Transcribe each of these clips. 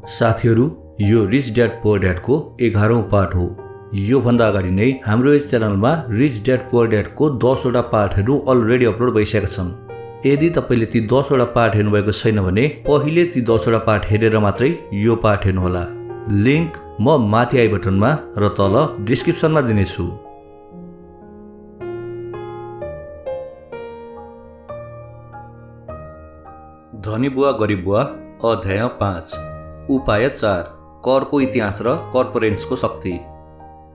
साथीहरू, यो rich dad poor ड्याडको 11औं part हो। यो भन्दा अगाडि नै हाम्रो यस च्यानलमा रिच ड्याड पुअर ड्याडको 10 वटा पार्टहरू अलरेडी अपलोड भइसकेका छन्। यदि तपाईले ती 10 वटा पार्ट हेर्नुभएको छैन भने पहिले ती 10 वटा पार्ट हेरेर मात्रै यो पार्ट हेर्नुहोला। लिंक म माथि आई बटनमा र तल डिस्क्रिप्सनमा दिनेछु। धनी बुवा गरिब बुवा अध्याय 5 उपाय 4 करको इतिहास र कर्पोरेट्सको शक्ति।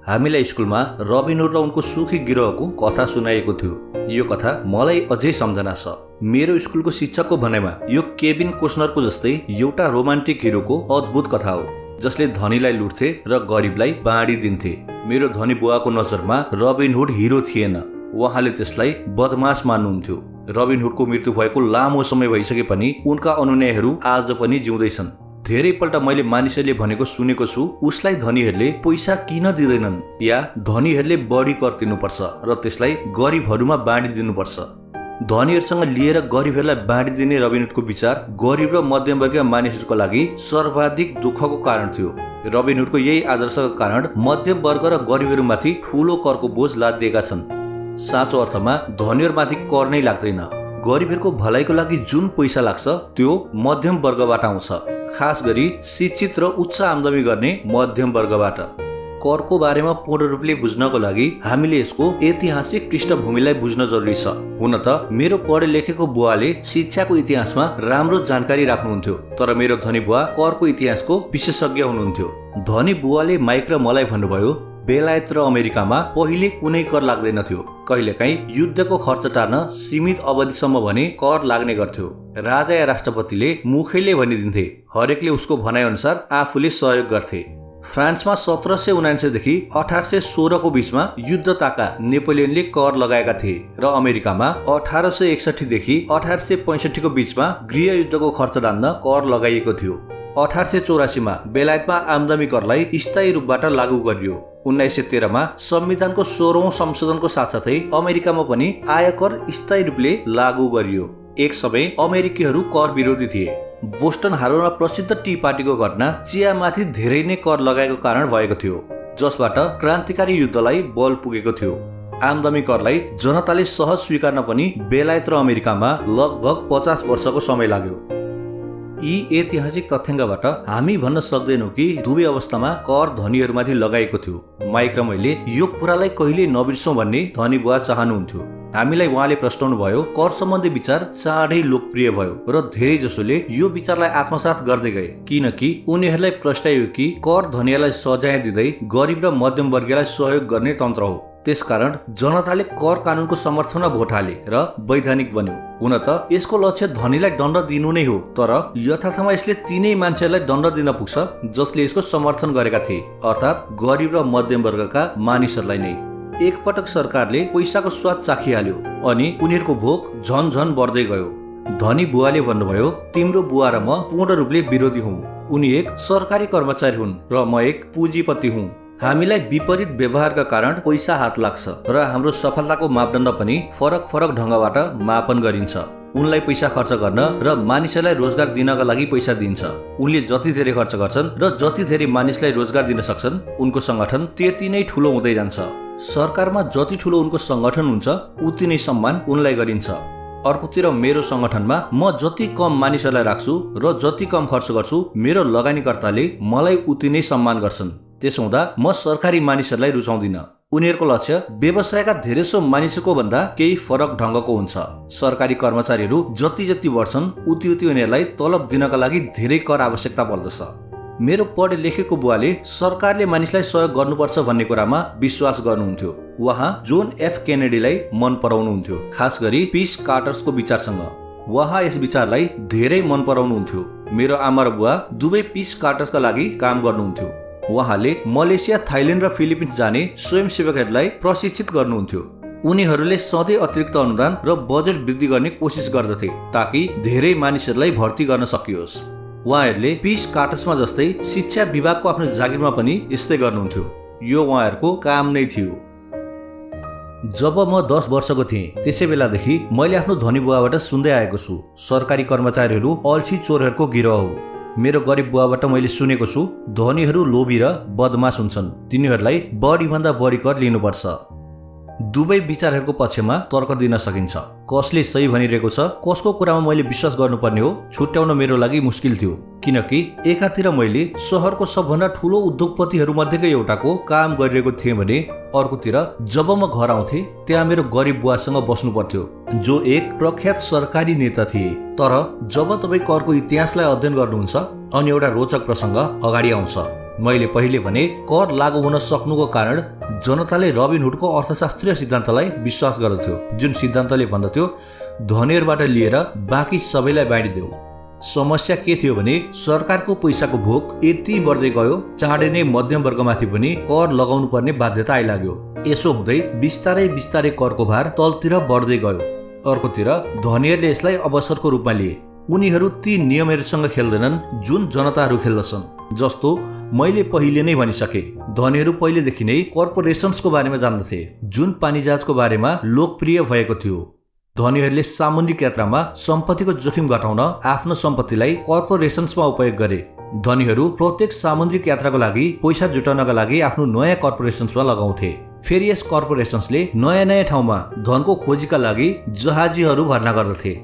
हामीलाई स्कुलमा रबिन हुड र उनको सुखी गिरोहको कथा सुनाइएको थियो। यो कथा मलाई अझै सम्झना छ। मेरो स्कुलको शिक्षकको भनाइमा यो केविन कोस्नरको जस्तै एउटा रोमान्टिक हिरोको अद्भुत कथा हो, जसले धनीलाई लुट्थे र गरिबलाई बाँडिदिन्थे। मेरो धनी बुवाको नजरमा रबिन हुड हिरो थिएन, उहाँले त्यसलाई बदमाश मान्नुहुन्थ्यो। रबिन हुडको मृत्यु भएको लामो समय भइसके पनि उनका अनुयायीहरू आज पनि जिउँदैछन्। धेरै पल्ट मैले मानिसहरूले भनेको सुनेको छु, उसलाई धनीहरूले पैसा किन दिँदैनन्, या धनीहरूले बढी कर तिर्नुपर्छ र त्यसलाई गरिबहरूमा बाँडिदिनुपर्छ। धनीहरूसँग लिएर गरिबहरूलाई बाँडिदिने रबिन हुडको विचार गरिब र मध्यमवर्गीय मानिसहरूको लागि सर्वाधिक दुःखको कारण थियो। रबिन हुडको यही आदर्शका कारण मध्यम वर्ग र गरिबहरूमाथि ठूलो करको बोझ लादिएका छन्। साँचो अर्थमा धनीहरूमाथि कर नै लाग्दैन। गरिबहरूको भलाइको लागि जुन पैसा लाग्छ त्यो मध्यम वर्गबाट आउँछ, खास गरी शिक्षित र उच्च आमदानी गर्ने मध्यम वर्गबाट। करको बारेमा पूर्ण रूपले बुझ्नको लागि हामीले यसको ऐतिहासिक पृष्ठभूमिलाई बुझ्न जरुरी छ। हुन त मेरो पढे लेखेको बुवाले शिक्षाको इतिहासमा राम्रो जानकारी राख्नुहुन्थ्यो, तर मेरो धनी बुवा करको इतिहासको विशेषज्ञ हुनुहुन्थ्यो। धनी बुवाले माइक र मलाई भन्नुभयो, बेलायत र अमेरिकामा पहिले कुनै कर लाग्दैनथ्यो। कहिलेकाहीँ युद्धको खर्च टार्न सीमित अवधिसम्म भने कर लाग्ने गर्थ्यो। राजा या राष्ट्रपतिले मुखैले भनिदिन्थे, हरेकले उसको भनाइ अनुसार आफूले सहयोग गर्थे। फ्रान्समा 1779 देखि 1816 को बीचमा युद्धताका नेपोलियनले कर लगाएका थिए र अमेरिकामा 1861 देखि 1865 को बीचमा गृह युद्धको खर्च टार्न कर लगाइएको थियो। 1884 मा बेलायतमा आमदानी करलाई स्थायी रूपबाट लागू गरियो। 1913 मा संविधानको 16औं संशोधनको साथसाथै अमेरिकामा पनि आयकर स्थायी रूपले लागू गरियो। एक समय अमेरिकीहरू कर विरोधी थिए। बोस्टन हार्बरमा प्रसिद्ध टी पार्टीको घटना चियामाथि धेरै नै कर लगाएको कारण भएको थियो, जसबाट क्रान्तिकारी युद्धलाई बल पुगेको थियो। आमदानी करलाई जनताले सहज स्वीकार्न पनि बेलायत र अमेरिकामा लगभग 50 वर्षको समय लाग्यो। यी ऐतिहासिक तथ्याङ्कबाट हामी भन्न सक्दैनौँ कि दुवै अवस्थामा कर धनीहरूमाथि लगाएको थियो। माइक र मैले यो कुरालाई कहिले नबिर्सौँ भन्ने धनी बुवा चाहनुहुन्थ्यो। हामीलाई उहाँले प्रश्नाउनु भयो, कर सम्बन्धी विचार चाँडै लोकप्रिय भयो र धेरै जसोले यो विचारलाई आत्मसात गर्दै गए, किनकि उनीहरूलाई प्रश्नाइयो कि कर धनीलाई सजाय दिँदै गरिब र मध्यम वर्गीयलाई सहयोग गर्ने तन्त्र हो। त्यसकारण जनताले कर कानुनको समर्थनमा भोट हाले र वैधानिक बन्यो। हुन त यसको लक्ष्य धनीलाई दण्ड दिनु नै हो, तर यथार्थमा यसले तिनै मान्छेलाई दण्ड दिन पुग्छ जसले यसको समर्थन गरेका थिए, अर्थात् गरिब र मध्यम वर्गका मानिसहरूलाई नै। एकपटक सरकारले पैसाको स्वाद चाखिहाल्यो अनि उनीहरूको भोक झन झन बढ्दै गयो। धनी बुवाले भन्नुभयो, तिम्रो बुवा र म पूर्ण रूपले विरोधी हुँ। उनी एक सरकारी कर्मचारी हुन् र म एक पुँजीपति हुँ। हामीलाई विपरीत व्यवहारका कारण पैसा हात लाग्छ र हाम्रो सफलताको मापदण्ड पनि फरक फरक ढङ्गबाट मापन गरिन्छ। उनलाई पैसा खर्च गर्न र मानिसहरूलाई रोजगार दिनका लागि पैसा दिन्छ। उनले जति धेरै खर्च गर्छन् र जति धेरै मानिसलाई रोजगार दिन सक्छन्, उनको संगठन त्यति नै ठुलो हुँदै जान्छ। सरकारमा जति ठुलो उनको संगठन हुन्छ, उति नै सम्मान उनलाई गरिन्छ। अर्कोतिर मेरो संगठनमा म जति कम मानिसहरूलाई राख्छु र जति कम खर्च गर्छु, मेरो लगानीकर्ताले मलाई उति नै सम्मान गर्छन्। त्यसो हुँदा म सरकारी मानिसहरूलाई रुचाउँदिन। उनीहरूको लक्ष्य व्यवसायका धेरैसो मानिसको भन्दा केही फरक ढङ्गको हुन्छ। सरकारी कर्मचारीहरू जति जति बढ्छन्, उति उति उनीहरूलाई तलब दिनका लागि धेरै कर आवश्यकता पर्दछ। मेरो पढे लेखेको बुवाले सरकारले मानिसलाई सहयोग गर्नुपर्छ भन्ने कुरामा विश्वास गर्नुहुन्थ्यो। उहाँ जोन एफ केनेडीलाई मन पराउनुहुन्थ्यो, खास गरी पीस कार्टर्सको विचारसँग। उहाँ यस विचारलाई धेरै मन पराउनुहुन्थ्यो। मेरो आमा र बुवा दुवै पीस कार्टर्सका लागि काम गर्नुहुन्थ्यो। उहाँले मलेसिया, थाइल्यान्ड र फिलिपिन्स जाने स्वयंसेवकहरूलाई प्रशिक्षित गर्नुहुन्थ्यो। उनीहरूले सधैँ अतिरिक्त अनुदान र बजेट वृद्धि गर्ने कोसिस गर्दथे ताकि धेरै मानिसहरूलाई भर्ती गर्न सकियोस्। उहाँहरूले पीस कार्टर्समा जस्तै शिक्षा विभागको आफ्नो जागिरमा पनि यस्तै गर्नुहुन्थ्यो। यो उहाँहरूको काम नै थियो। जब म 10 वर्षको थिएँ त्यसै बेलादेखि मैले आफ्नो धनी बुवाबाट सुन्दै आएको छु, सरकारी कर्मचारीहरू अल्छी चोरहरूको गिरोह हो। मेरो गरिब बुवाबाट मैले सुनेको छु, धनीहरू लोभी र बदमाश हुन्छन्, तिनीहरूलाई बढीभन्दा बढी कर लिनुपर्छ। दुवै विचारहरूको पक्षमा तर्क दिन सकिन्छ। कसले सही भनिरहेको छ, कसको कुरामा मैले विश्वास गर्नुपर्ने हो छुट्याउन मेरो लागि मुस्किल थियो। किनकि एकातिर मैले सहरको सबभन्दा ठुलो उद्योगपतिहरू मध्येको एउटाको काम गरिरहेको थिएँ भने अर्कोतिर जब म घर आउँथेँ त्यहाँ मेरो गरिब बुवासँग बस्नु पर्थ्यो, जो एक प्रख्यात सरकारी नेता थिए। तर जब तपाईँ करको इतिहासलाई अध्ययन गर्नुहुन्छ अनि एउटा रोचक प्रसङ्ग अगाडि आउँछ। मैले पहिले भने कर लागू हुन सक्नुको कारण जनताले रबिनहुडको अर्थशास्त्रीय सिद्धान्तलाई विश्वास गर्दथ्यो, जुन सिद्धान्तले भन्दथ्यो धनीहरूबाट लिएर बाँकी सबैलाई बाँडिदेऊ। समस्या के थियो भने सरकारको पैसाको भोक यति बढ्दै गयो, चाँडै नै मध्यम वर्गमाथि पनि कर लगाउनु पर्ने बाध्यता आइलाग्यो। यसो हुँदै बिस्तारै बिस्तारै करको भार तलतिर बढ्दै गयो। अर्कोतिर धनीहरूले यसलाई अवसरको रूपमा लिए। उनीहरू ती नियमहरूसँग खेल्दैनन् जुन जनताहरू खेल्दछन्। जस्तो मैले पहिले नै भनिसके, धनीहरू पहिलेदेखि नै कर्पोरेसन्सको बारेमा जान्दथे, जुन पानीजहाजको बारेमा लोकप्रिय भएको थियो। धनीहरूले सामुद्रिक यात्रामा सम्पत्तिको जोखिम घटाउन आफ्नो सम्पत्तिलाई कर्पोरेसन्समा उपयोग गरे। धनीहरू प्रत्येक सामुद्रिक यात्राको लागि पैसा जुटाउनका लागि आफ्नो नयाँ कर्पोरेसन्समा लगाउँथे। फेरि यस कर्पोरेसन्सले नयाँ नयाँ ठाउँमा धनको खोजीका लागि जहाजीहरू भर्ना गर्दथे।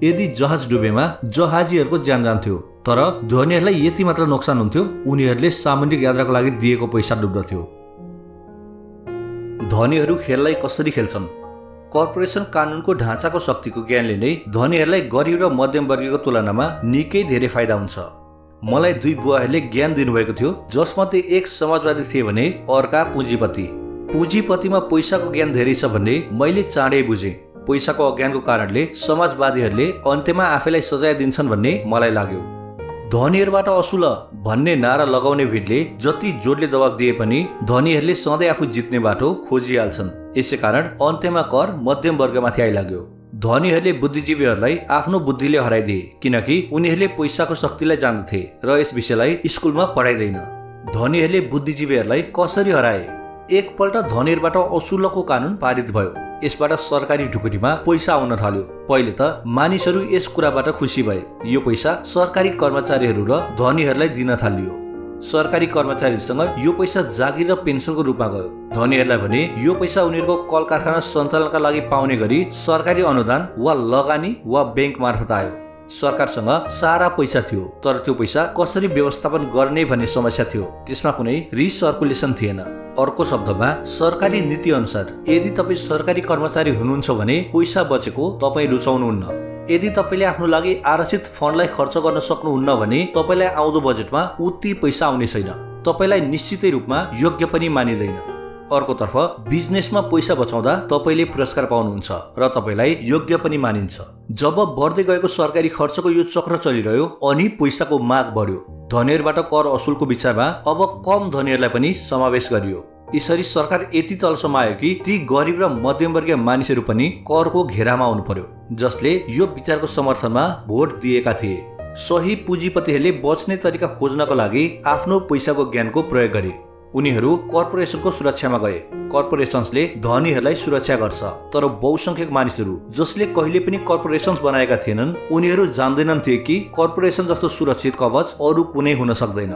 यदि जहाज डुबेमा जहाजीहरूको ज्यान जान्थ्यो, तर धनीहरूलाई यति मात्र नोक्सान हुन्थ्यो, उनीहरूले सामुद्रिक यात्राको लागि दिएको पैसा डुब्दथ्यो। धनीहरू खेललाई कसरी खेल्छन्? कर्पोरेसन कानुनको ढाँचाको शक्तिको ज्ञानले नै धनीहरूलाई गरिब र मध्यमवर्गीयको तुलनामा निकै धेरै फाइदा हुन्छ। मलाई दुई बुवाहरूले ज्ञान दिनुभएको थियो, जसमध्ये एक समाजवादी थिए भने अर्का पुँजीपति। पुँजीपतिमा पैसाको ज्ञान धेरै छ भन्ने मैले चाँडै बुझेँ। पैसाको अज्ञानको कारणले समाजवादीहरूले अन्त्यमा आफैलाई सजाय दिन्छन् भन्ने मलाई लाग्यो। धनीहरूबाट असुल भन्ने नारा लगाउने भिडले जति जोडले दबाब दिए पनि धनीहरूले सधैँ आफू जित्ने बाटो खोजिहाल्छन्। यसै कारण अन्त्यमा कर मध्यम वर्गमाथि आइलाग्यो। धनीहरूले बुद्धिजीवीहरूलाई आफ्नो बुद्धिले हराइदिए, किनकि उनीहरूले पैसाको शक्तिलाई जान्दथे र यस विषयलाई स्कुलमा पढाइदैन। धनीहरूले बुद्धिजीवीहरूलाई कसरी हराए? एकपल्ट धनीहरूबाट असुलको कानुन पारित भयो। यसबाट सरकारी ढुकुरीमा पैसा आउन थाल्यो। पहिले त मानिसहरू यस कुराबाट खुसी भए। यो पैसा सरकारी कर्मचारीहरू र धनीहरूलाई दिन थालियो। सरकारी कर्मचारीसँग यो पैसा जागिर र पेन्सनको रूपमा गयो। धनीहरूलाई भने यो पैसा उनीहरूको कल कारखाना सञ्चालनका लागि पाउने गरी सरकारी अनुदान वा लगानी वा बैंक मार्फत आयो। सरकारसँग सारा पैसा थियो, तर त्यो पैसा कसरी व्यवस्थापन गर्ने भन्ने समस्या थियो। त्यसमा कुनै रिसर्कुलेसन थिएन। अर्को शब्दमा सरकारी नीति अनुसार यदि तपाईँ सरकारी कर्मचारी हुनुहुन्छ भने पैसा बचेको तपाईँ रुचाउनुहुन्न। यदि तपाईँले आफ्नो लागि आरक्षित फन्डलाई खर्च गर्न सक्नुहुन्न भने तपाईँलाई आउँदो बजेटमा उति पैसा आउने छैन। तपाईँलाई निश्चितै रूपमा योग्य पनि मानिँदैन। अर्कोतर्फ बिजनेसमा पैसा बचाउँदा तपाईँले पुरस्कार पाउनुहुन्छ र तपाईँलाई योग्य पनि मानिन्छ। जब बढ्दै गएको सरकारी खर्चको यो चक्र चलिरह्यो अनि पैसाको माग बढ्यो, धनीहरूबाट कर असुलको विचारमा अब कम धनीहरूलाई पनि समावेश गरियो। यसरी सरकार यति तलसम्म आयो कि ती गरिब र मध्यमवर्गीय मानिसहरू पनि करको घेरामा आउनु पर्यो, जसले यो विचारको समर्थनमा भोट दिएका थिए। सही पुँजीपतिहरूले बच्ने तरिका खोज्नको लागि आफ्नो पैसाको ज्ञानको प्रयोग गरे। उनीहरू कर्पोरेसनको सुरक्षामा गए। कर्पोरेसन्सले धनीहरूलाई सुरक्षा गर्छ, तर बहुसंख्यक मानिसहरू जसले कहिले पनि कर्पोरेसन्स बनाएका थिएनन्, उनीहरू जान्दैनन् थिए कि कर्पोरेसन जस्तो सुरक्षित कवच अरू कुनै हुन सक्दैन।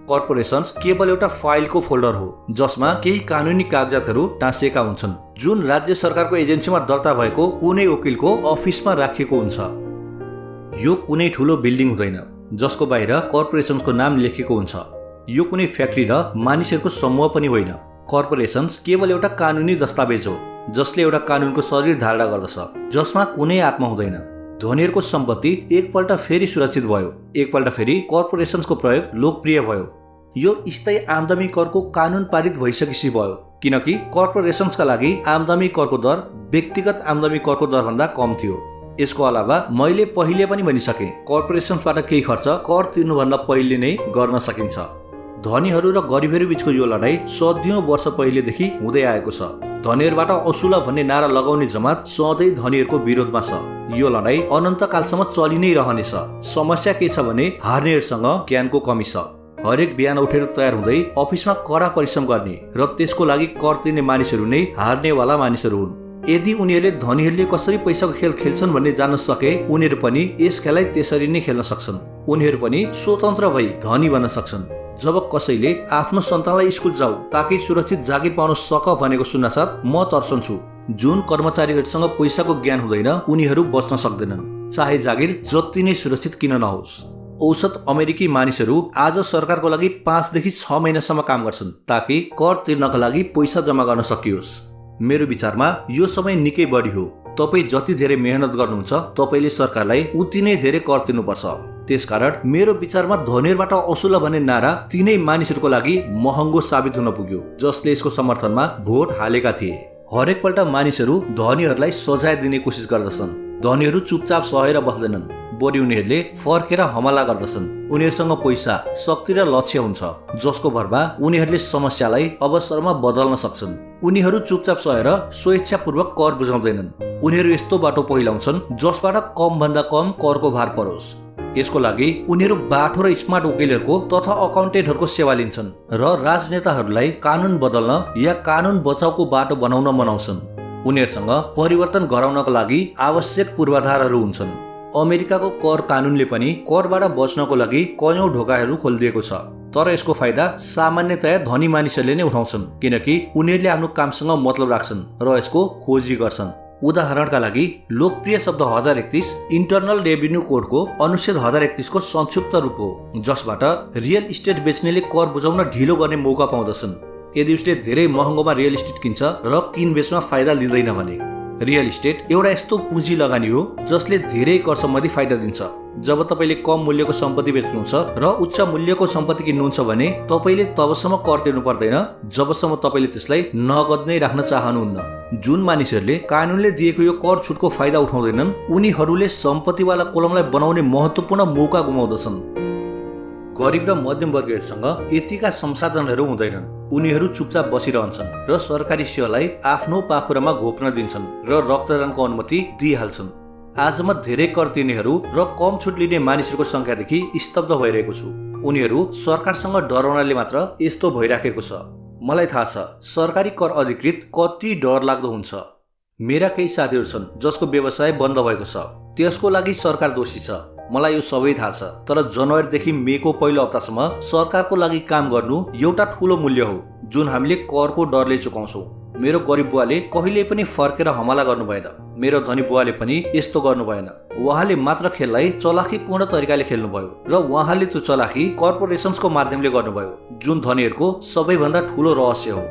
कर्पोरेसन्स केवल एउटा फाइलको फोल्डर हो जसमा केही कानुनी कागजातहरू टाँसिएका हुन्छन्, जुन राज्य सरकारको एजेन्सीमा दर्ता भएको कुनै वकिलको अफिसमा राखिएको हुन्छ। यो कुनै ठुलो बिल्डिङ हुँदैन जसको बाहिर कर्पोरेसन्सको नाम लेखेको हुन्छ। यो कुनै फ्याक्ट्री र मानिसहरूको समूह पनि होइन। कर्पोरेसन्स केवल एउटा कानुनी दस्तावेज हो जसले एउटा कानुनको शरीर धारणा गर्दछ, जसमा कुनै आत्मा हुँदैन। धनीहरूको सम्पत्ति एकपल्ट फेरि सुरक्षित भयो। एकपल्ट फेरि कर्पोरेसन्सको प्रयोग लोकप्रिय भयो। यो स्थायी आमदामी करको कानुन पारित भइसकेपछि भयो, किनकि कर्पोरेसन्सका लागि आमदामी करको दर व्यक्तिगत आमदामी करको दरभन्दा कम थियो। यसको अलावा मैले पहिले पनि भनिसकेँ, कर्पोरेसन्सबाट केही खर्च कर तिर्नुभन्दा पहिले नै गर्न सकिन्छ। धनीहरू र गरिबहरू बीचको यो लडाईँ सदियौं वर्ष पहिलेदेखि हुँदै आएको छ। धनीहरूबाट असुल भन्ने नारा लगाउने जमात सधैँ धनीहरूको विरोधमा छ। यो लडाईँ अनन्तकालसम्म चलि नै रहनेछ। समस्या के छ भने हार्नेहरूसँग ज्ञानको कमी छ। हरेक बिहान उठेर तयार हुँदै अफिसमा कडा परिश्रम गर्ने र त्यसको लागि कर तिर्ने मानिसहरू नै हार्नेवाला मानिसहरू हुन्। यदि उनीहरूले धनीहरूले कसरी पैसाको खेल खेल्छन् भन्ने जान्न सके, उनीहरू पनि यस खेललाई त्यसरी नै खेल्न सक्छन्। उनीहरू पनि स्वतन्त्र भई धनी बन्न सक्छन्। जब कसैले आफ्नो सन्तानलाई स्कुल जाऊ ताकि सुरक्षित जागिर पाउन सक भनेको सुन्नासाथ म तर्सन्छु। जुन कर्मचारीहरूसँग पैसाको ज्ञान हुँदैन उनीहरू बच्न सक्दैनन्, चाहे जागिर जति नै सुरक्षित किन नहोस्। औसत अमेरिकी मानिसहरू आज सरकारको लागि 5 देखि 6 महिनासम्म काम गर्छन् ताकि कर तिर्नका लागि पैसा जम्मा गर्न सकियोस्। मेरो विचारमा यो समय निकै बढी हो। तपाईँ जति धेरै मेहनत गर्नुहुन्छ तपाईले सरकारलाई उति नै धेरै कर तिर्नुपर्छ। त्यसकारण मेरो विचारमा धनीहरूबाट असुल भन्ने नारा तिनै मानिसहरूको लागि महँगो साबित हुन पुग्यो जसले यसको समर्थनमा भोट हालेका थिए। हरेक पल्ट मानिसहरू धनीहरूलाई सजाय दिने कोसिस गर्दछन्। धनीहरू चुपचाप सहेर बस्दैनन्, बरु उनीहरूले फर्केर हमला गर्दछन्। उनीहरूसँग पैसा, शक्ति र लक्ष्य हुन्छ जसको भरमा उनीहरूले समस्यालाई अवसरमा बदल्न सक्छन्। उनीहरू चुपचाप सहेर स्वेच्छापूर्वक कर बुझाउँदैनन्। उनीहरू यस्तो बाटो पहिलाउँछन् जसबाट कम भन्दा कम करको भार परोस्। यसको लागि उनीहरू बाठो र स्मार्ट वकिलहरूको तथा अकाउन्टेन्टहरूको सेवा लिन्छन् र राजनेताहरूलाई कानुन बदल्न या कानुन बचाउको बाटो बनाउन मनाउँछन्। उनीहरूसँग परिवर्तन गराउनका लागि आवश्यक पूर्वाधारहरू हुन्छन्। अमेरिकाको कर कानुनले पनि करबाट बच्नको लागि कयौं ढोकाहरू खोलिदिएको छ, तर यसको फाइदा सामान्यतया धनी मानिसहरूले नै उठाउँछन् किनकि उनीहरूले आफ्नो कामसँग मतलब राख्छन् र यसको खोजी गर्छन्। उदाहरणका लागि लोकप्रिय शब्द 1031 इन्टरनल रेभिन्यू कोडको अनुच्छेद 1031 को संक्षिप्त रूप हो, जसबाट रियल इस्टेट बेच्नेले कर बुझाउन ढिलो गर्ने मौका पाउँदछन् यदि उसले धेरै महँगोमा रियल इस्टेट किन्छ र किनबेचमा फाइदा लिँदैन भने। रियल इस्टेट एउटा यस्तो पुँजी लगानी हो जसले धेरै कर सम्बन्धी फाइदा दिन्छ। जब तपाईले कम मूल्यको सम्पत्ति बेच्नुहुन्छ र उच्च मूल्यको सम्पत्ति किन्नुहुन्छ भने तपाईले तबसम्म कर तिर्नु पर्दैन जबसम्म तपाईले त्यसलाई नगद नै राख्न चाहनुहुन्न। जुन मानिसहरूले कानुनले दिएको यो कर छुटको फाइदा उठाउँदैनन् उनीहरूले सम्पत्तिवाला कोलमलाई बनाउने महत्त्वपूर्ण मौका गुमाउँदछन्। गरिब र मध्यमवर्गीयहरूसँग यतिका संसाधनहरू हुँदैनन्। उनीहरू चुपचाप बसिरहन्छन् र सरकारी सेवालाई आफ्नो पाखुरामा घोप्न दिन्छन् र रक्तदानको अनुमति दिइहाल्छन्। आज म धेरै कर तिर्नेहरू र कम छुट लिने मानिसहरूको संख्यादेखि स्तब्ध भइरहेको छु। उनीहरू सरकारसँग डराउनाले मात्र यस्तो भइराखेको छ। मलाई थाहा छ सरकारी कर अधिकृत कति डरलाग्दो हुन्छ। मेरा केही साथीहरू छन् जसको व्यवसाय बन्द भएको छ, त्यसको लागि सरकार दोषी छ। मलाई यो सबै थाहा छ, तर जनवरीदेखि मेको पहिलो हप्तासम्म सरकारको लागि काम गर्नु एउटा ठूलो मूल्य हो जुन हामीले करको डरले चुकाउँछौँ। मेरो गरिब बुवाले कहिले पनि फर्केर हमला गर्नु भएन। मेरो धनी बुवाले पनि यस्तो गर्नु भएन। उहाँले मात्र खेललाई चलाखीपूर्ण तरिकाले खेल्नुभयो र उहाँले त्यो चलाखी कर्पोरेसन्सको माध्यमले गर्नुभयो जुन धनीहरूको सबैभन्दा ठूलो रहस्य हो।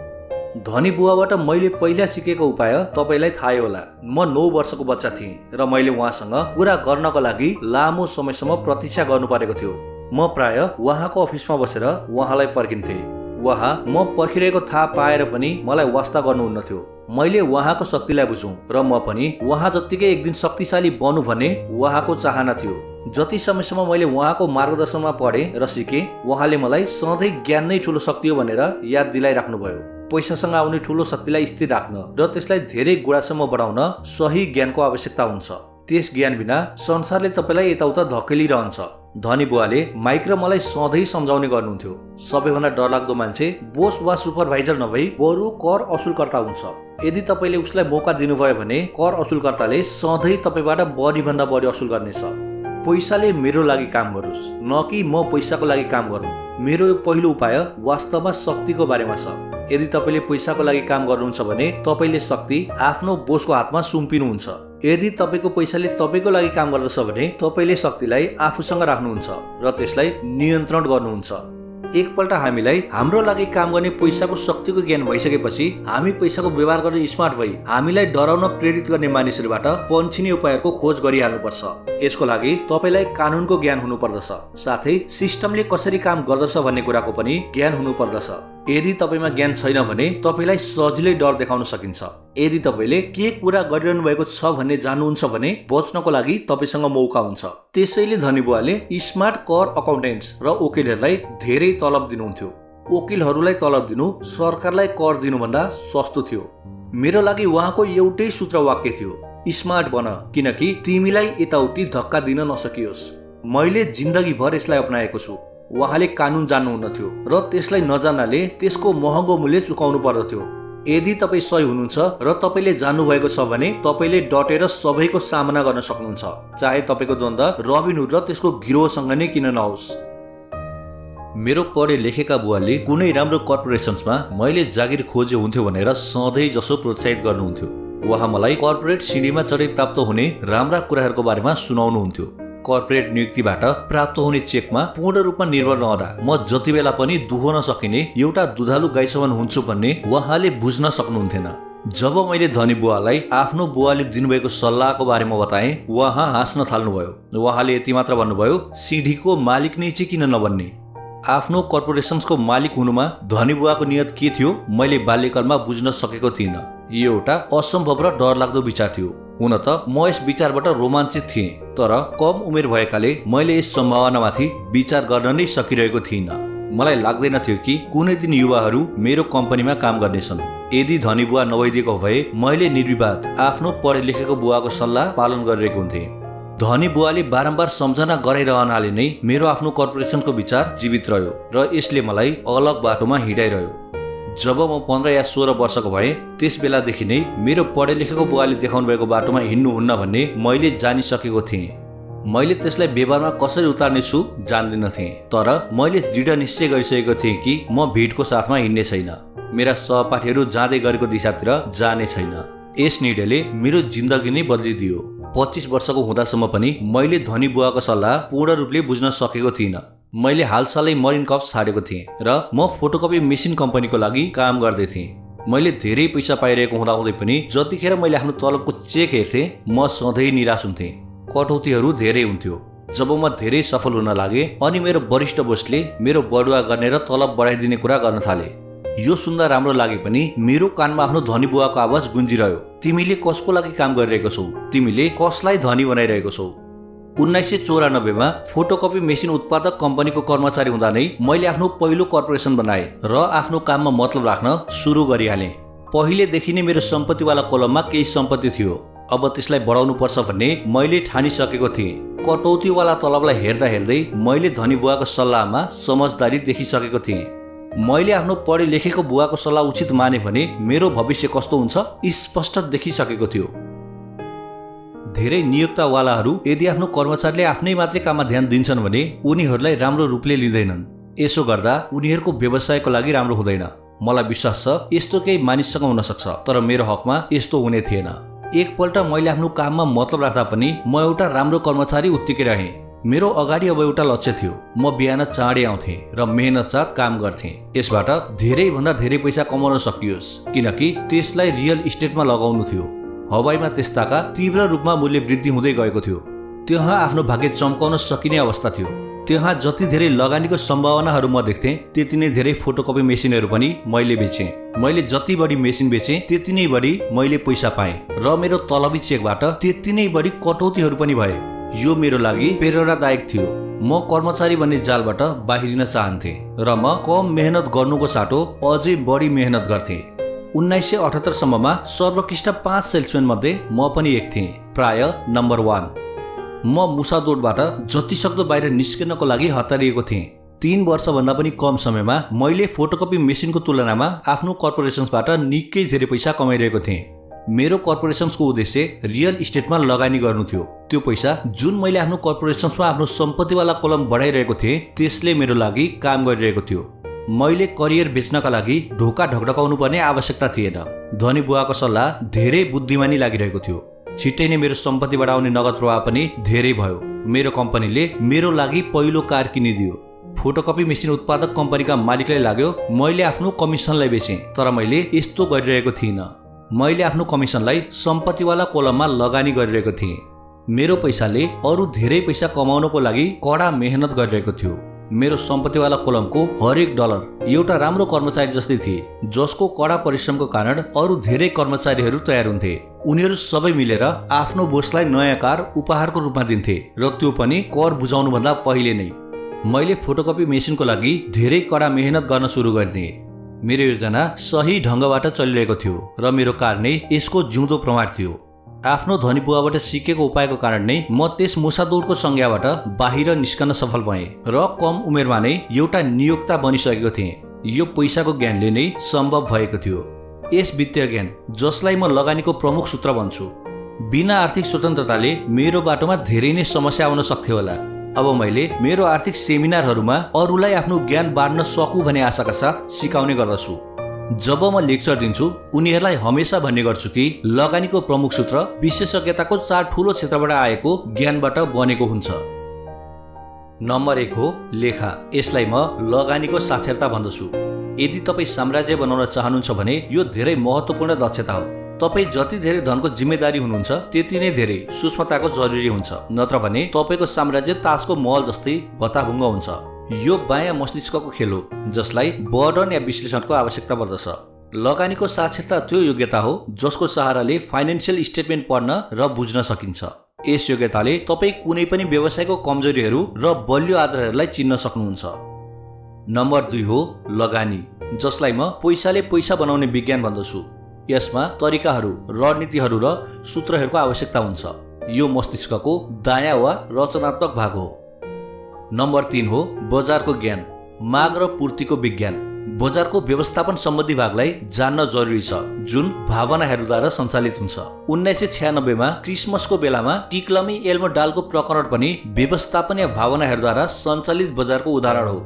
धनी बुवाबाट मैले पहिला सिकेको उपाय तपाईलाई थाहै होला। म 9 वर्षको बच्चा थिएँ र मैले उहाँसँग कुरा गर्नको लागि लामो समयसम्म प्रतीक्षा गर्नु परेको थियो। म प्राय उहाँको अफिसमा बसेर उहाँलाई पर्खिन्थे। उहाँ म पर्खिरहेको थाहा पाएर पनि मलाई वास्ता गर्नुहुन्न थियो। मैले उहाँको शक्तिलाई बुझौँ र म पनि उहाँ जत्तिकै एक दिन शक्तिशाली बनु भन्ने उहाँको चाहना थियो। जति समयसम्म मैले उहाँको मार्गदर्शनमा पढेँ र सिकेँ उहाँले मलाई सधैँ ज्ञान नै ठुलो शक्ति हो भनेर याद दिलाइराख्नुभयो। पैसासँग आउने ठुलो शक्तिलाई स्थिर राख्न र त्यसलाई धेरै गुणासम्म बढाउन सही ज्ञानको आवश्यकता हुन्छ। त्यस ज्ञान बिना संसारले तपाईलाई यताउता धकेलिरहन्छ। धनी बुवाले माइक र मलाई सधैँ सम्झाउने गर्नुहुन्थ्यो, सबैभन्दा डरलाग्दो मान्छे बोस वा सुपरभाइजर नभई बरु कर असुलकर्ता हुन्छ। यदि तपाईले उसलाई मौका दिनुभयो भने कर असुलकर्ताले सधैँ तपाईबाट बढीभन्दा बढी असुल गर्नेछ। पैसाले मेरो लागि काम गरोस्, न कि म पैसाको लागि काम गरौँ। मेरो यो पहिलो उपाय वास्तवमा शक्तिको बारेमा छ। यदि तपाईले पैसाको लागि काम गर्नुहुन्छ भने तपाईले शक्ति आफ्नो बोसको हातमा सुम्पिनुहुन्छ। यदि तपाईको पैसाले तपाईको लागि काम गर्दछ भने तपाईले शक्तिलाई आफूसँग राख्नुहुन्छ र त्यसलाई नियन्त्रण गर्नुहुन्छ। एकपल्ट हामीलाई हाम्रो लागि काम गर्ने पैसाको शक्तिको ज्ञान भइसकेपछि हामी पैसाको व्यवहार गर्ने स्मार्ट भई हामीलाई डराउन प्रेरित गर्ने मानिसहरूबाट पन्छिने उपायहरूको खोज गरिहाल्नुपर्छ। यसको लागि तपाईलाई कानुनको ज्ञान हुनुपर्दछ, साथै सिस्टमले कसरी काम गर्दछ भन्ने कुराको पनि ज्ञान हुनुपर्दछ। यदि तपाईमा ज्ञान छैन भने तपाईलाई सजिलै डर देखाउन सकिन्छ। यदि तपाईले के कुरा गरिरहनु भएको छ भन्ने जान्नुहुन्छ भने बच्नको लागि तपाईसँग मौका हुन्छ। त्यसैले धनी बुवाले स्मार्ट कर अकाउन्टेन्ट्स र वकिलहरूलाई धेरै तलब दिनुहुन्थ्यो। वकिलहरूलाई तलब दिनु सरकारलाई कर दिनुभन्दा सस्तो थियो। मेरो लागि उहाँको एउटै सूत्र वाक्य थियो, स्मार्ट बन किनकि तिमीलाई यताउति धक्का दिन नसकियोस्। मैले जिन्दगीभर यसलाई अपनाएको छु। उहाँले कानुन जान्नुहुन्न थियो र त्यसलाई नजान्नाले त्यसको महँगो मूल्य चुकाउनु पर्दथ्यो। यदि तपाईँ सही हुनुहुन्छ र तपाईँले जान्नुभएको छ भने तपाईँले डटेर सबैको सामना गर्न सक्नुहुन्छ, चाहे तपाईँको द्वन्द्व रबिनहुड र त्यसको गिरोहसँग नै किन नहोस्। मेरो पढे लेखेका बुवाले कुनै राम्रो कर्पोरेसन्समा मैले जागिर खोजे हुन्थ्यो भनेर सधैँ जसो प्रोत्साहित गर्नुहुन्थ्यो। उहाँ मलाई कर्पोरेट सिँढीमा चढी प्राप्त हुने राम्रा कुराहरूको बारेमा सुनाउनुहुन्थ्यो। कर्पोरेट नियुक्तिबाट प्राप्त हुने चेकमा पूर्ण रूपमा निर्भर नहुँदा म जति बेला पनि दुहोन सकिने एउटा दुधालु गाई समान हुन्छु भन्ने उहाँले बुझ्न सक्नुहुन्थेन। जब मैले धनी बुवालाई आफ्नो बुवाले दिनुभएको सल्लाहको बारेमा बताएँ, उहाँ हाँस्न थाल्नुभयो। उहाँले यति मात्र भन्नुभयो, सिँढीको मालिक नै चाहिँ किन नबन्ने। आफ्नो कर्पोरेसन्सको मालिक हुनुमा धनी बुवाको नियत के थियो मैले बाल्यकालमा बुझ्न सकेको थिइनँ। यो एउटा असम्भव र डरलाग्दो विचार थियो। हुन त म यस विचारबाट रोमाञ्चित थिएँ, तर कम उमेर भएकाले मैले यस सम्भावनामाथि विचार गर्न नै सकिरहेको थिइनँ। मलाई लाग्दैन थियो कि कुनै दिन युवाहरू मेरो कम्पनीमा काम गर्नेछन्। यदि धनी बुवा नभइदिएको भए मैले निर्विवाद आफ्नो पढे लेखेको बुवाको सल्लाह पालन गरिरहेको हुन्थेँ। धनी बुवाले बारम्बार सम्झना गराइरहनाले नै मेरो आफ्नो कर्पोरेसनको विचार जीवित रह्यो र यसले मलाई अलग बाटोमा हिँडाइरह्यो। जब म 15 या 16 वर्षको भएँ त्यस बेलादेखि नै मेरो पढे लेखेको बुवाले देखाउनु भएको बाटोमा हिँड्नुहुन्न भन्ने मैले जानिसकेको थिएँ। मैले त्यसलाई व्यवहारमा कसरी उतार्ने छु जान्दिन थिएँ, तर मैले दृढ निश्चय गरिसकेको थिएँ कि म भिडको साथमा हिँड्ने छैन, मेरा सहपाठीहरू जाँदै गरेको दिशातिर जाने छैन। यस निर्णयले मेरो जिन्दगी नै बदलिदियो। 25 वर्षको हुँदासम्म पनि मैले धनी बुवाको सल्लाह पूर्ण रूपले बुझ्न सकेको थिइनँ। मैले हालसालै मरिन कर्प्स छाडेको थिएँ र म फोटोकपी मेसिन कम्पनीको लागि काम गर्दै थिएँ। मैले धेरै पैसा पाइरहेको हुँदाहुँदै पनि जतिखेर मैले आफ्नो तलबको चेक हेर्थेँ म सधैँ निराश हुन्थेँ। कटौतीहरू धेरै हुन्थ्यो। जब म धेरै सफल हुन लागेँ अनि मेरो वरिष्ठ बोसले मेरो बढुवा गर्ने र तलब बढाइदिने कुरा गर्न थाले। यो सुन्दा राम्रो लागे पनि मेरो कानमा आफ्नो धनी बुवाको आवाज गुन्जिरह्यो, तिमीले कसको लागि काम गरिरहेको छौ, तिमीले कसलाई धनी बनाइरहेको छौ। 1994 मा फोटोकपी मेसिन उत्पादक कम्पनीको कर्मचारी हुँदा नै मैले आफ्नो पहिलो कर्पोरेसन बनाएँ र आफ्नो काममा मतलब राख्न सुरु गरिहालेँ। पहिलेदेखि नै मेरो सम्पत्तिवाला कोलममा केही सम्पत्ति थियो, अब त्यसलाई बढाउनु पर्छ भन्ने मैले ठानिसकेको थिएँ। कटौतीवाला तलबलाई हेर्दा हेर्दै मैले धनी बुवाको सल्लाहमा समझदारी देखिसकेको थिएँ। मैले आफ्नो पढे लेखेको बुवाको सल्लाह उचित माने भने मेरो भविष्य कस्तो हुन्छ स्पष्ट देखिसकेको थियो। धेरै नियोक्तावालाहरू यदि आफ्नो कर्मचारीले आफ्नै मात्रै काममा ध्यान दिन्छन् भने उनीहरूलाई राम्रो रूपले लिँदैनन्। यसो गर्दा उनीहरूको व्यवसायको लागि राम्रो हुँदैन। मलाई विश्वास छ यस्तो केही मानिससँग हुन सक्छ, तर मेरो हकमा यस्तो हुने थिएन। एकपल्ट मैले आफ्नो काममा मतलब राख्दा पनि म एउटा राम्रो कर्मचारी उत्तिकै रहेँ। मेरो अगाडि अब एउटा लक्ष्य थियो। म बिहान चाँडै आउँथेँ र मेहनत साथ काम गर्थेँ। यसबाट धेरैभन्दा धेरै पैसा कमाउन सकियोस्, किनकि त्यसलाई रियल इस्टेटमा लगाउनु थियो। हवाईमा त्यस्ताका तीव्र रूपमा मूल्य वृद्धि हुँदै गएको थियो। त्यहाँ आफ्नो भाग्य चम्काउन सकिने अवस्था थियो। त्यहाँ जति धेरै लगानीको सम्भावनाहरू म देख्थेँ त्यति नै धेरै फोटोकपी मेसिनहरू पनि मैले बेचेँ। मैले जति बढी मेसिन बेचेँ त्यति नै बढी मैले पैसा पाएँ र मेरो तलबी चेकबाट त्यति नै बढी कटौतीहरू पनि भए। यो मेरो लागि प्रेरणादायक थियो। म कर्मचारी बन्ने जालबाट बाहिरिन चाहन्थेँ र म कम मेहनत गर्नुको साटो अझै बढी मेहनत गर्थेँ। 1978 सम्ममा सर्वोत्कृष्ट 5 सेल्सम्यान मध्ये म पनि एक थिएँ, प्राय नम्बर 1। म मुसादोडबाट जतिसक्दो बाहिर निस्किनको लागि हतारिएको थिएँ। 3 वर्षभन्दा पनि कम समयमा मैले फोटोकपी मेसिनको तुलनामा आफ्नो कर्पोरेसन्सबाट निकै धेरै पैसा कमाइरहेको थिएँ। मेरो कर्पोरेसन्सको उद्देश्य रियल इस्टेटमा लगानी गर्नु थियो। त्यो पैसा जुन मैले आफ्नो कर्पोरेसन्समा आफ्नो सम्पत्तिवाला कोलम बढाइरहेको थिएँ त्यसले मेरो लागि काम गरिरहेको थियो। मैले करियर बेच्नका लागि ढोका ढकढकाउनु पर्ने आवश्यकता थिएन। धनी बुवाको सल्लाह धेरै बुद्धिमानी लागिरहेको थियो। छिट्टै नै मेरो सम्पत्ति बढाउने नगद प्रवाह पनि धेरै भयो। मेरो कम्पनीले मेरो लागि पहिलो कार किनिदियो। फोटोकपी मेसिन उत्पादक कम्पनीका मालिकलाई लाग्यो मैले आफ्नो कमिसनलाई बेचेँ, तर मैले यस्तो गरिरहेको थिइनँ। मैले आफ्नो कमिसनलाई सम्पत्तिवाला कोलममा लगानी गरिरहेको थिएँ। मेरो पैसाले अरू धेरै पैसा कमाउनको लागि कडा मेहनत गरिरहेको थियो। मेरो सम्पत्तिवाला कोलमको हरेक डलर एउटा राम्रो कर्मचारी जस्तै थिए, जसको कडा परिश्रमको कारण अरू धेरै कर्मचारीहरू तयार हुन्थे। उनीहरू सबै मिलेर आफ्नो बोसलाई नयाँ कार उपहारको रूपमा दिन्थे र त्यो पनि कर बुझाउनुभन्दा पहिले नै। मैले फोटोकपी मेसिनको लागि धेरै कडा मेहनत गर्न सुरु गरिदिएँ। मेरो योजना सही ढङ्गबाट चलिरहेको थियो र मेरो कार नै यसको जिउँदो प्रमाण थियो। आफ्नो धनी बुवाबाट सिकेको उपायको कारण नै म त्यस मुसादोडको संज्ञाबाट बाहिर निस्कन सफल भएँ र कम उमेरमा नै एउटा नियोक्ता बनिसकेको थिएँ। यो पैसाको ज्ञानले नै सम्भव भएको थियो। यस वित्तीय ज्ञान जसलाई म लगानीको प्रमुख सूत्र भन्छु। बिना आर्थिक स्वतन्त्रताले मेरो बाटोमा धेरै नै समस्या आउन सक्थ्यो होला। अब मैले मेरो आर्थिक सेमिनारहरूमा अरूलाई आफ्नो ज्ञान बाँड्न सकु भन्ने आशाका साथ सिकाउने गर्दछु। जब म लेक्चर दिन्छु उनीहरूलाई हमेसा भन्ने गर्छु कि लगानीको प्रमुख सूत्र विशेषज्ञताको 4 ठूलो क्षेत्रबाट आएको ज्ञानबाट बनेको हुन्छ। नम्बर 1 हो लेखा। यसलाई म लगानीको साक्षरता भन्दछु। यदि तपाईँ साम्राज्य बनाउन चाहनुहुन्छ भने यो धेरै महत्त्वपूर्ण दक्षता हो। तपाईँ जति धेरै धनको जिम्मेदारी हुनुहुन्छ त्यति नै धेरै सूक्ष्मताको जरुरी हुन्छ, नत्र भने तपाईँको साम्राज्य तासको महल जस्तै भत्ताभुङ्ग हुन्छ। यो बायाँ मस्तिष्कको खेल हो जसलाई वर्णन या विश्लेषणको आवश्यकता पर्दछ। लगानीको साक्षरता त्यो योग्यता हो जसको सहाराले फाइनेन्सियल स्टेटमेन्ट पढ्न र बुझ्न सकिन्छ। यस योग्यताले तपाईँ कुनै पनि व्यवसायको कमजोरीहरू र बलियो आधारहरूलाई चिन्न सक्नुहुन्छ। नम्बर 2 हो लगानी, जसलाई म पैसाले पैसा बनाउने विज्ञान भन्दछु। यसमा तरिकाहरू, रणनीतिहरू र सूत्रहरूको आवश्यकता हुन्छ। यो मस्तिष्कको दायाँ वा रचनात्मक भाग हो। नम्बर 3 हो बजारको ज्ञान, माग र पूर्तिको विज्ञान। बजारको व्यवस्थापन सम्बन्धी भागलाई जान्न जरुरी छ, जुन भावनाहरूद्वारा सञ्चालित हुन्छ। 1996 मा क्रिसमसको बेलामा टिक्लमी एल्मो डालको प्रकरण पनि व्यवस्थापन या भावनाहरूद्वारा सञ्चालित बजारको उदाहरण हो।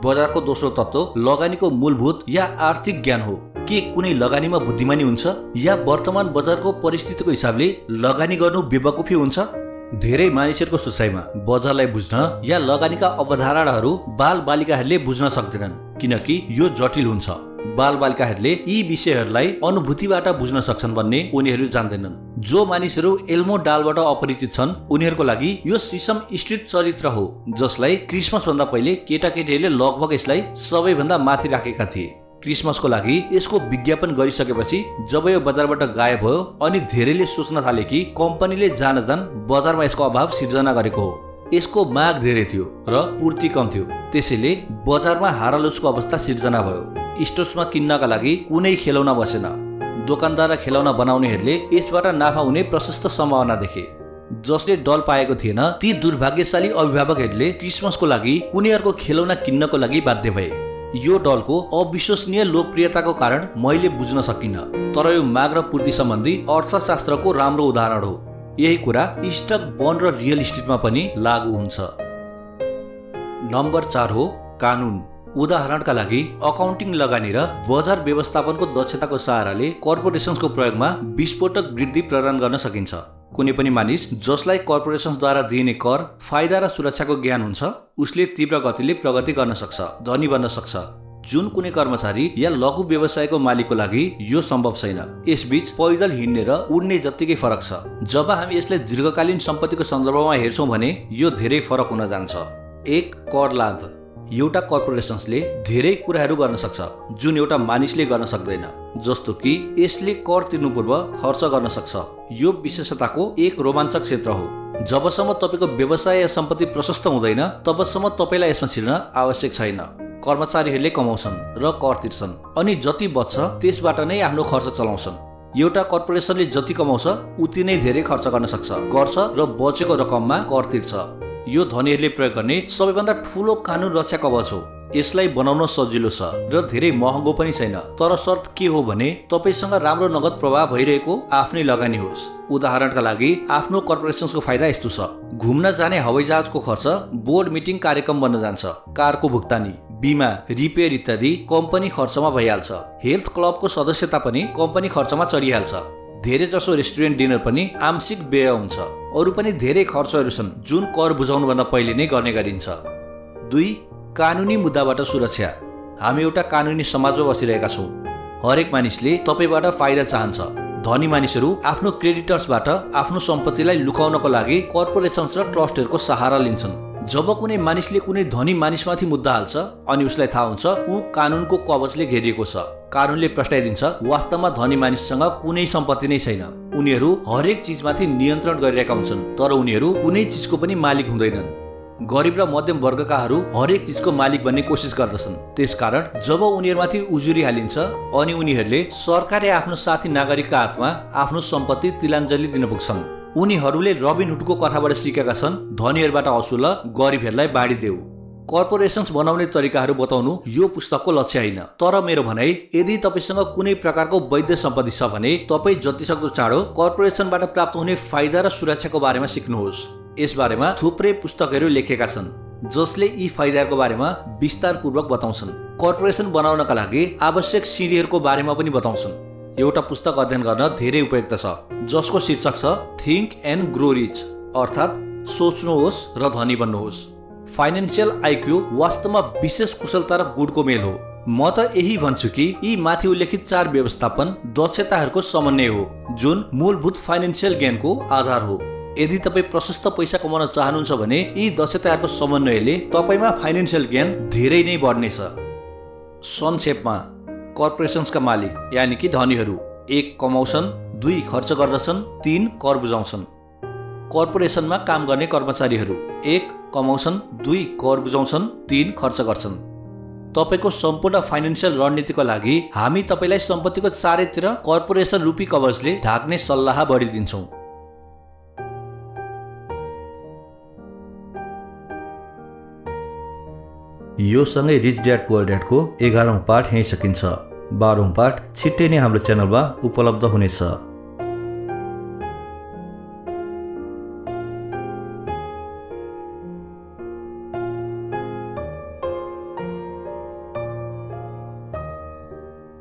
बजारको दोस्रो तत्त्व लगानीको मूलभूत या आर्थिक ज्ञान हो। के कुनै लगानीमा बुद्धिमानी हुन्छ या वर्तमान बजारको परिस्थितिको हिसाबले लगानी गर्नु बेवकुफी हुन्छ? धेरै मानिसहरूको सोचाइमा बजारलाई बुझ्न या लगानीका अवधारणाहरू बालबालिकाहरूले बुझ्न सक्दैनन्, किनकि यो जटिल हुन्छ। बालबालिकाहरूले यी विषयहरूलाई अनुभूतिबाट बुझ्न सक्छन् भन्ने उनीहरू जान्दैनन्। जो मानिसहरू एल्मो डालबाट अपरिचित छन् उनीहरूको लागि यो सिसम स्ट्रिट चरित्र हो, जसलाई क्रिसमस भन्दा पहिले केटाकेटीहरूले लगभग यसलाई सबैभन्दा माथि राखेका थिए। क्रिसमसको लागि यसको विज्ञापन गरिसकेपछि जब यो बजारबाट गायब भयो अनि धेरैले सोच्न थाले कि कम्पनीले जान बजारमा यसको अभाव सिर्जना गरेको हो। यसको माग धेरै थियो र पूर्ति कम थियो, त्यसैले बजारमा हारालुसको अवस्था सिर्जना भयो। स्टोर्समा किन्नका लागि कुनै खेलौना बसेन। दोकानदार र खेलौना बनाउनेहरूले यसबाट नाफा हुने प्रशस्त सम्भावना देखे। जसले डल पाएको थिएन ती दुर्भाग्यशाली अभिभावकहरूले क्रिसमसको लागि उनीहरूको खेलौना किन्नको लागि बाध्य भए। यो डलको अविश्वसनीय लोकप्रियताको कारण मैले बुझ्न सकिनँ, तर यो माग र पूर्ति सम्बन्धी अर्थशास्त्रको राम्रो उदाहरण हो। यही कुरा स्टक, बन्ड र रियल इस्टेटमा पनि लागू हुन्छ। नम्बर 4 हो कानुन। उदाहरणका लागि अकाउन्टिङ, लगानी र बजार व्यवस्थापनको दक्षताको सहाराले कर्पोरेसन्सको प्रयोगमा विस्फोटक वृद्धि प्रदान गर्न सकिन्छ। कुनै पनि मानिस जसलाई कर्पोरेसन्सद्वारा दिइने कर, फाइदा र सुरक्षाको ज्ञान हुन्छ उसले तीव्र गतिले प्रगति गर्न सक्छ, धनी बन्न सक्छ। जुन कुनै कर्मचारी या लघु व्यवसायको मालिकको लागि यो सम्भव छैन। यसबीच पैदल हिँड्ने र उड्ने जत्तिकै फरक छ। जब हामी यसलाई दीर्घकालीन सम्पत्तिको सन्दर्भमा हेर्छौँ भने यो धेरै फरक हुन जान्छ। 1 कर लाभ। एउटा कर्पोरेसन्सले धेरै कुराहरू गर्न सक्छ जुन एउटा मानिसले गर्न सक्दैन, जस्तो कि यसले कर तिर्नु पूर्व खर्च गर्न सक्छ। यो विशेषताको एक रोमाञ्चक क्षेत्र हो। जबसम्म तपाईको व्यवसाय या सम्पत्ति प्रशस्त हुँदैन तबसम्म तपाईलाई यसमा छिर्न आवश्यक छैन। कर्मचारीहरूले कमाउँछन् र कर तिर्छन् अनि जति बच्छ त्यसबाट नै आफ्नो खर्च चलाउँछन्। एउटा कर्पोरेसनले जति कमाउँछ उति नै धेरै खर्च गर्न गर्छ र बचेको रकममा कर तिर्छ। यो धनीहरूले प्रयोग गर्ने सबैभन्दा ठूलो कानुन रक्षा कवच हो। यसलाई बनाउन सजिलो छ र धेरै महँगो पनि छैन, तर शर्त के हो भने तपाईसँग राम्रो नगद प्रवाह भइरहेको आफ्नै लगानी होस्। उदाहरणका लागि आफ्नो कर्पोरेसनको फाइदा यस्तो छ। घुम्न जाने हवाईजहाजको खर्च बोर्ड मिटिङ कार्यक्रम बन्न जान्छ। कारको भुक्तानी, बिमा, रिपेयर इत्यादि कम्पनी खर्चमा भइहाल्छ। हेल्थ क्लबको सदस्यता पनि कम्पनी खर्चमा चढिहाल्छ। धेरै जसो रेस्टुरेन्ट डिनर पनि आंशिक व्यय हुन्छ। अरू पनि धेरै खर्चहरू छन् जुन कर बुझाउनुभन्दा पहिले नै गर्ने गरिन्छ। 2 कानुनी मुद्दाबाट सुरक्षा। हामी एउटा कानुनी समाजमा बसिरहेका छौँ। हरेक मानिसले तपाईबाट फाइदा चाहन्छ। धनी मानिसहरू आफ्नो क्रेडिटर्सबाट आफ्नो सम्पत्तिलाई लुकाउनको लागि कर्पोरेसन्स र ट्रस्टहरूको सहारा लिन्छन्। जब कुनै मानिसले कुनै धनी मानिसमाथि मुद्दा हाल्छ अनि उसलाई थाहा हुन्छ ऊ कानुनको कवचले घेरिएको छ। कानुनले प्रस्ताइदिन्छ वास्तवमा धनी मानिससँग कुनै सम्पत्ति नै छैन। उनीहरू हरेक चिजमाथि नियन्त्रण गरिरहेका हुन्छन्, तर उनीहरू कुनै चिजको पनि मालिक हुँदैनन्। गरिब र मध्यम वर्गकाहरू हरेक चिजको मालिक बन्ने कोसिस गर्दछन्। त्यसकारण जब उनीहरूमाथि उजुरी हालिन्छ अनि उनीहरूले सरकार या आफ्नो साथी नागरिकका हातमा आफ्नो सम्पत्ति तिलाञ्जली दिन पुग्छन्। उनीहरूले रबिन हुडको कथाबाट सिकेका छन्, धनीहरूबाट असुल, गरिबहरूलाई बाँडी देऊ। कर्पोरेसन्स बनाउने तरिकाहरू बताउनु यो पुस्तकको लक्ष्य होइन। तर मेरो भनाइ, यदि तपाईसँग कुनै प्रकारको वैध सम्पत्ति छ भने तपाईँ जतिसक्दो चाँडो कर्पोरेसनबाट प्राप्त हुने फाइदा र सुरक्षाको बारेमा सिक्नुहोस्। यसबारेमा थुप्रै पुस्तकहरू लेखेका छन् जसले यी फाइदाहरूको बारेमा विस्तारपूर्वक बताउँछन्। कर्पोरेसन बनाउनका लागि आवश्यक सिँढीहरूको बारेमा पनि बताउँछन्। एउटा पुस्तक अध्ययन गर्न धेरै उपयुक्त छ जसको शीर्षक छ थिङ्क एन्ड ग्रो रिच, अर्थात् सोच्नुहोस् र धनी बन्नुहोस्। फाइनेन्सियल आइक्यू वास्तवमा विशेष कुशलता र गुणको मेल हो। म त यही भन्छु कि यी माथि उल्लेखित 4 व्यवस्थापन दक्षताहरूको समन्वय हो जुन मूलभूत फाइनेन्सियल ज्ञानको आधार हो। यदि तपाईँ प्रशस्त पैसा कमाउन चाहनुहुन्छ भने यी दक्षताहरूको समन्वयले तपाईँमा फाइनेन्सियल ज्ञान धेरै नै बढ्नेछ। संक्षेपमा, कर्पोरेसन्सका मालिक यानि कि धनीहरू 1 कमाउँछन्, 2 खर्च गर्दछन्, 3 कर बुझाउँछन्। कर्पोरेसनमा काम गर्ने कर्मचारीहरू 1 कमाउँछन्, 2 कर बुझाउँछन्, 3 खर्च गर्छन्। तपाईँको सम्पूर्ण फाइनेन्सियल रणनीतिको लागि हामी तपाईँलाई सम्पत्तिको चारैतिर कर्पोरेसन रूपी कवचले ढाक्ने सल्लाह बढिदिन्छौँ। यो सँगै रिच ड्याड पुअर ड्याडको 11औं पाठ यहीँ सकिन्छ। 12औं पाठ छिट्टै नै हाम्रो च्यानलमा उपलब्ध हुनेछ।